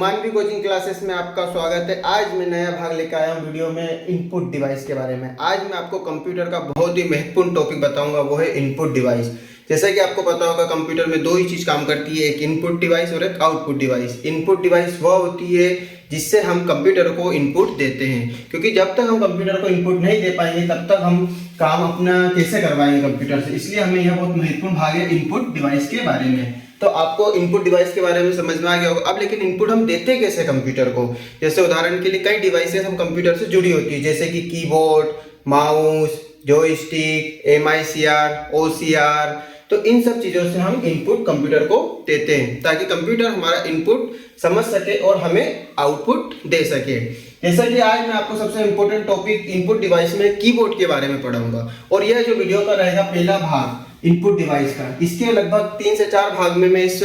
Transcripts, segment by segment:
मानवी coaching classes में आपका स्वागत है। आज मैं नया भाग लेकर आया हूँ वीडियो में इनपुट डिवाइस के बारे में। आज मैं आपको कंप्यूटर का बहुत ही महत्वपूर्ण टॉपिक बताऊंगा, वो है इनपुट डिवाइस। जैसा कि आपको पता होगा कंप्यूटर में दो ही चीज़ काम करती है, एक इनपुट डिवाइस और एक आउटपुट डिवाइस। इनपुट डिवाइस वह होती है जिससे हम कंप्यूटर को इनपुट देते हैं, क्योंकि जब तक हम कंप्यूटर को इनपुट नहीं दे पाएंगे तब तक हम काम अपना कैसे करवाएंगे कंप्यूटर से। इसलिए हमें यह बहुत महत्वपूर्ण भाग है इनपुट डिवाइस के बारे में। तो आपको इनपुट डिवाइस के बारे में समझ में आ गया होगा। अब लेकिन इनपुट हम देते कैसे कंप्यूटर को? जैसे उदाहरण के लिए कई डिवाइसेस हम कंप्यूटर से जुड़ी होती है, जैसे कि keyboard, mouse, joystick, MICR, OCR. तो इन सब चीजों से हम इनपुट कंप्यूटर को देते हैं ताकि कंप्यूटर हमारा इनपुट समझ सके और हमें आउटपुट दे सके। जैसा कि आज मैं आपको सबसे इम्पोर्टेंट टॉपिक इनपुट डिवाइस में कीबोर्ड के बारे में पढ़ाऊंगा, और यह जो वीडियो का रहेगा पहला भाग इनपुट डिवाइस का। इसके लगभग 3 से 4 भाग में मैं इस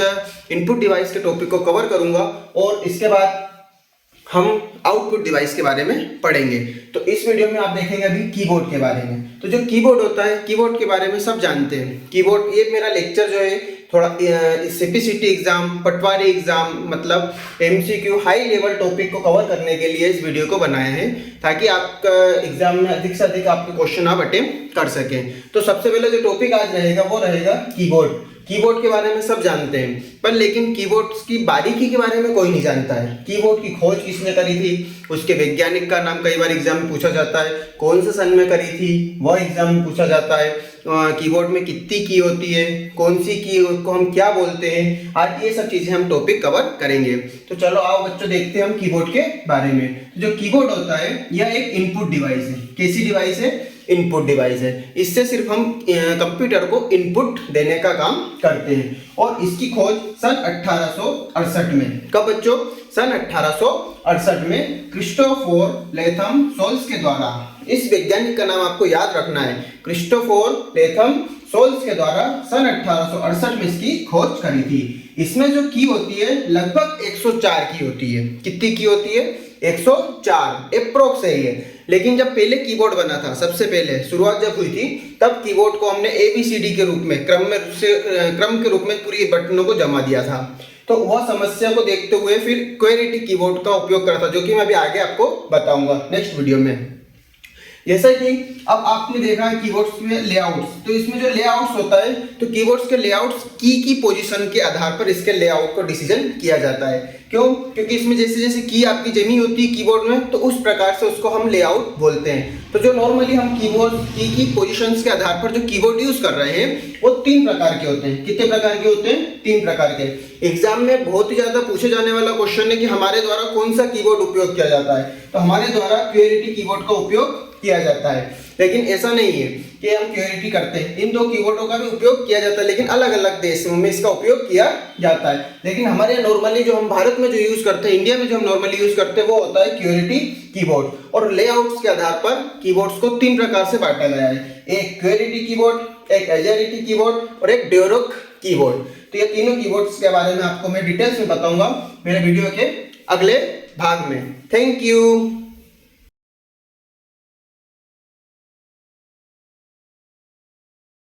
इनपुट डिवाइस के टॉपिक को कवर करूंगा, और इसके बाद हम आउटपुट डिवाइस के बारे में पढ़ेंगे। तो इस वीडियो में आप देखेंगे अभी कीबोर्ड के बारे में। तो जो कीबोर्ड होता है, कीबोर्ड के बारे में सब जानते हैं। कीबोर्ड, ये मेरा लेक्चर जो है थोड़ा सीपीसीटी एग्जाम, पटवारी एग्जाम, मतलब एमसीक्यू हाई लेवल टॉपिक को कवर करने के लिए इस वीडियो को बनाया है, ताकि आपका एग्जाम में अधिक से अधिक आपके क्वेश्चन आप अटेम्प्ट कर सकें। तो सबसे पहले जो टॉपिक आज रहेगा वो रहेगा कीबोर्ड। कीबोर्ड के बारे में सब जानते हैं, पर लेकिन कीबोर्ड की बारीकी के बारे में कोई नहीं जानता है। कीबोर्ड की खोज किसने करी थी, उसके वैज्ञानिक का नाम कई बार एग्जाम में पूछा जाता है। कौन से सन में करी थी वह एग्जाम में पूछा जाता है। कीबोर्ड में कितनी की होती है, कौन सी की को हम क्या बोलते हैं, आज ये सब चीजें हम टॉपिक कवर करेंगे। तो चलो आओ बच्चों, देखते हैं हम कीबोर्ड के बारे में। जो कीबोर्ड होता है यह एक इनपुट डिवाइस है। कैसी डिवाइस है? इनपुट डिवाइस है। इससे सिर्फ हम कंप्यूटर को इनपुट देने का काम करते हैं, और इसकी खोज सन 1868 में। कब बच्चों? सन 1868 में क्रिस्टोफर लेथम सोल्स के द्वारा। इस वैज्ञानिक का नाम आपको याद रखना है, क्रिस्टोफर लेथम सोल्स के द्वारा सन 1868 में इसकी खोज करी थी। इसमें जो की होती है लगभग 104 की होती है। कितनी की होती है? 104 एप्रोक्स है ये। लेकिन जब पहले कीबोर्ड बना था, सबसे पहले शुरुआत जब हुई थी, तब कीबोर्ड को हमने ABCD के रूप में क्रम के रूप में पूरी बटनों को जमा दिया था। तो वह समस्या को देखते हुए फिर क्वेरेटी कीबोर्ड का उपयोग करा था, जो कि मैं अभी आगे आपको बताऊंगा नेक्स्ट वीडियो में। जैसा कि अब आपने देखा है कीबोर्ड्स में लेआउट्स, तो इसमें जो लेआउट्स होता है, तो कीबोर्ड्स के लेआउट्स की पोजीशन के आधार पर इसके लेआउट को डिसीजन किया जाता है। क्यों? क्योंकि इसमें जैसे जैसे की आपकी जमी होती है कीबोर्ड में, तो उस प्रकार से उसको हम लेआउट बोलते हैं। तो जो नॉर्मली हम कीबोर्ड की पोजीशंस के आधार पर जो कीबोर्ड यूज कर रहे हैं वो 3 प्रकार के होते हैं। कितने प्रकार के होते हैं? 3 प्रकार के। एग्जाम में बहुत ही ज्यादा पूछे जाने वाला क्वेश्चन है कि हमारे द्वारा कौन सा कीबोर्ड उपयोग किया जाता है। तो हमारे द्वारा क्वेरेटी कीबोर्ड का उपयोग किया जाता है, लेकिन ऐसा नहीं है कि हम क्वेरेटी करते हैं। इन 2 कीबोर्डों का भी उपयोग किया जाता है, लेकिन अलग अलग देशों में इसका उपयोग किया जाता है। लेकिन हमारे नॉर्मली जो हम भारत में जो यूज करते हैं, इंडिया में जो हम नॉर्मली यूज करते हैं, वो होता है क्वेरेटी कीबोर्ड। और लेआउट्स के आधार पर कीबोर्ड्स को 3 प्रकार से बांटा गया है, एक क्वेरेटी कीबोर्ड, एक एजेरिटी कीबोर्ड और एक ड्यूरोक कीबोर्ड। तो ये तीनों कीबोर्ड्स के बारे में आपको मैं डिटेल्स में बताऊंगा मेरे वीडियो के अगले भाग में। Thank you.